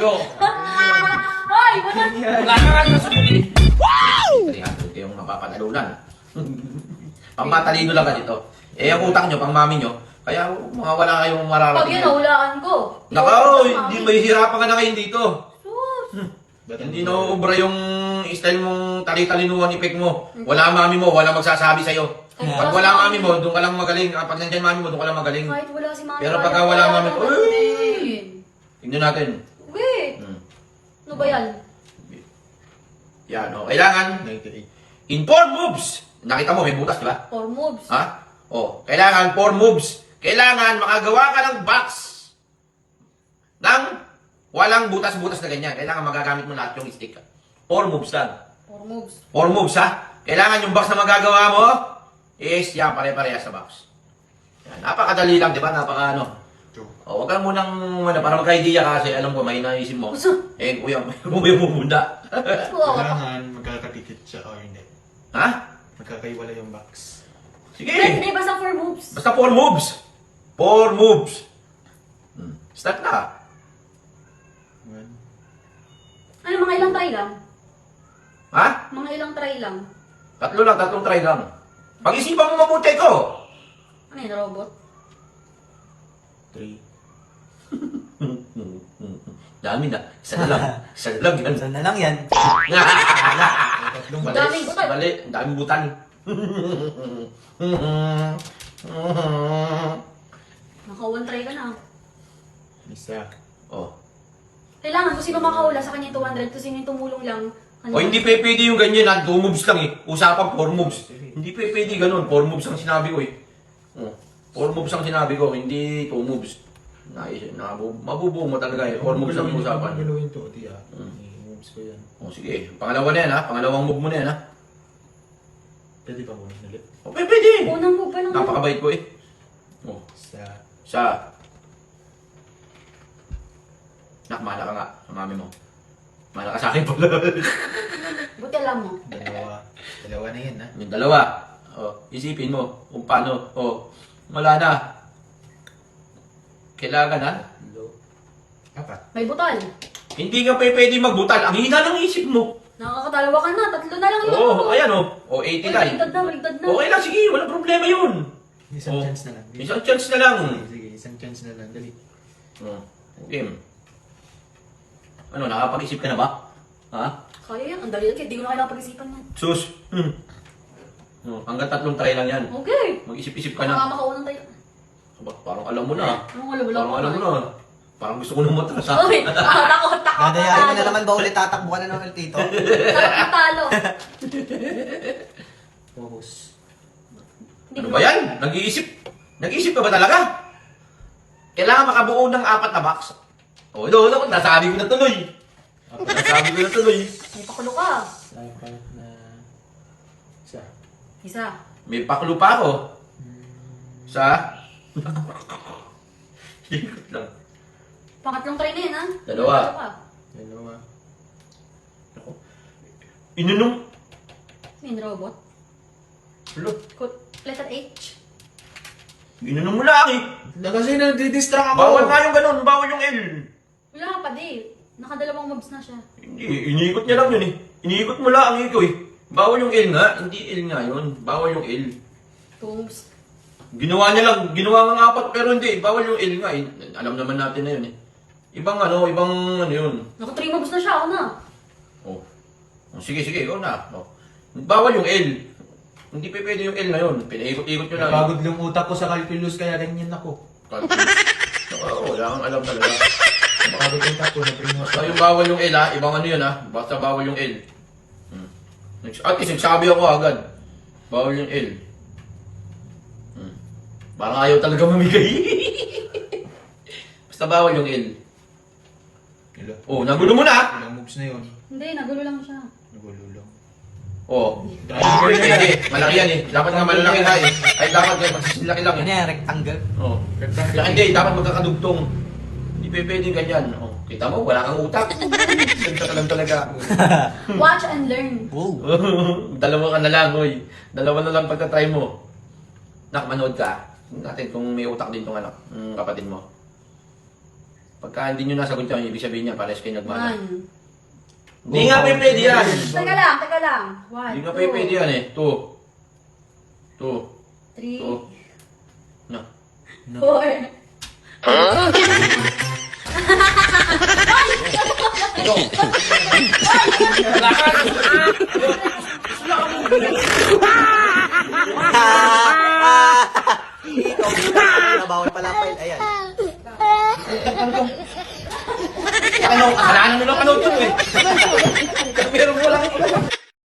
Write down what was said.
Go! Hoy! Wala! Wala ka nga sa sulit. Wow! Ito yung mapapatalunan. Pangmatalino lang ka dito. Eh, ang utang nyo, pang mami nyo, kaya mga wala kayong Pag mararating. yun, nahulaan ko. Nakaw, hindi mahihirapan ka na kayo dito. Sus! Hindi na ubra yung style mong tali-talinuhan ipek mo. Wala ang mami mo, wala magsasabi sa'yo. Pag wala ang mami mo, doon ka lang magaling. Pag nandiyan mami mo, doon ka lang magaling. Kahit wala si mami. Pero pagka wala ang mami mo, tingnan natin. Wait! Hmm. Ano ba yan? Yan, o. Kailangan, 98. in 4 moves. Nakita mo, may butas, di ba? 4 moves. Ha? O, kailangan 4 moves. Kailangan makagawa ka ng box ng walang butas-butas na ganyan. Kailangan magagamit mo lahat yung stick. 4 moves lang. 4 moves. 4 moves, ha? Kailangan yung box na magagawa mo is yan, pare-parehas sa box. Yan, napakadali lang, di ba? Napaka ano. O, wag ka munang, para magka-idea kasi alam ko, may naisip mo. Eh, kuya, may bubunda. Kailangan magkakatikit siya o hindi. Ha? Magkakaiwala yung box. Sige. Hindi, basta 4 moves. Basta 4 moves. 4 moves. Start na. One. Ano, mga ilang try lang? Ha? Mga ilang try lang. Tatlo lang, tatlong try lang. Pag-isipan mo mabuti ko. Ano yun, robot? 3. Dami na. Isa na lang. Isa na lang yan. Saan na lang yan? Tatlong Mali. Daming butan. Mali. Ang daming butan. Naka 1 try ka na. Isa. Oh. Kailangan kung sino makahula sa kanya 200, kung sino yung tumulong lang. Ano? O hindi pwede yung ganyan ha. 2 moves lang eh. Usapan 4 moves. Hindi pwede ganun. 4 moves ang sinabi ko eh. Oh. 4 moves ang sinabi ko. Hindi 2 moves. Mabubuo mo talaga eh. 4 moves ang usapan. Galawin to, di ah. I-moves ko yan. O sige. Pangalawa na yan ha. Pangalawang move mo na yan ha. Pwede pa muna ulit. O pwede. Unang move pa lang. Napakabait ko eh. Oh. Isa. Sa. Nak, mahala ka nga sa mami mo. Mahala ka sa akin pala. Buti alam mo. Dalawa. Dalawa na yan ha. Yung dalawa. Oh, isipin mo kung paano. Oh, wala na. Kailangan ha. Low. 4. May butal. Hindi ka pwede magbutal. Ang hina ng isip mo. Nakakatalawa ka na. 3 na lang yun. Oh, ayan oh. Oh, 89. Baliktad na, baliktad na. Okay lang, sige. Walang problema yun. Isang Oh. chance na lang. Isang chance na lang. Sige, isang chance na lang. Dali. Oh, game. Ano, nakapag-isip ka na ba? Ha? Kaya yan. Ang dali lang. Hindi ko na kailangan pag-isipan yan. Sus. Oh, hanggang 3 try lang yan. Okay. Mag-isip-isip ka na. Makamakaunan tayo. Aba, parang alam mo na. Ano wala wala Parang alam mo na. Parang gusto ko nang matras ha. Uy, takot. Dadayain mo na naman ba ulit tatakbo ka na naman dito? Sarap ng talo. Focus. Ano ba yan? Nag-iisip? Nag-iisip ka ba talaga? Kailangan makabuo ng 4 na box. O, ito, nasabi ko na tuloy. Nasabi ko na tuloy. May pakulo ka. Dapat na... Isa. Isa. May paklo pa ako. Sa? Ikot lang. Pangatlong try na yan, ha? Dalawa. Ano ka? Dalawa. Ako. Inunong. Main robot. Hello. Letter H. Inunong mo lang eh. Na kasi nadidistract ako. Bawal nga yung ganun. Bawal yung L. Wala ka pa, di. Nakadalawang mobs na siya. Hindi. Iniikot niya lang yun eh. Iniikot mo lang ang iko eh. Bawal yung L nga. Hindi L nga yun. Bawal yung L. 2 moves. Ginawa niya lang, ginawa nga 4 pero hindi, bawal yung L nga eh. Alam naman natin na yun eh. Ibang ano yun. Naka 3 moves na siya, ako na. Oh. Oh, sige, ikaw na. Oh. Bawal yung L. Hindi pa pwede yung L na yun. Pinaikot-ikot nyo lang. Napagod yung utak ko sa calculus kaya ganyan ako. Oo, wala kang alam talaga. Napagod yung utak ko na primo. Basta yung bawal yung L ha, ibang ano yun ha. Basta bawal yung L. At least nagsabi ako agad. Bawal yung L. Parang ayaw talaga mamigay. Basta bawal yung L. Hello? Oh, nagulo mo na. Ilang moves na yun? Hindi, nagulo lang siya. Nagululong. Oh. Hindi, malaki yan eh. Dapat nga malalaki na eh. Ay dapat nga magsisilaki lang Ano eh. yan, rectangle? Oh. Kaya hindi, dapat magkakadugtong. Hindi pwedeng ganyan. Oh. Kita mo, wala kang utak. Ganda ka lang talaga. Watch and learn. Wow. Dalawa ka na lang, oy. Dalawa na lang pagka-try mo. Nak, manood ka. Tingnan natin kung may utak din tong anak, kapatid mo. Pagka hindi nyo nasagot yan, ibig sabihin niya, pares kayo nagmana. 1. Hindi nga pwede yan. Teka lang, teka lang. 1, Hindi nga pwede yan eh. 2. 3, 2. No. 4. Ito, bawal pala pa. Ayan. Ano, kasalanan nyo lang ano ito eh. Pero mo lang.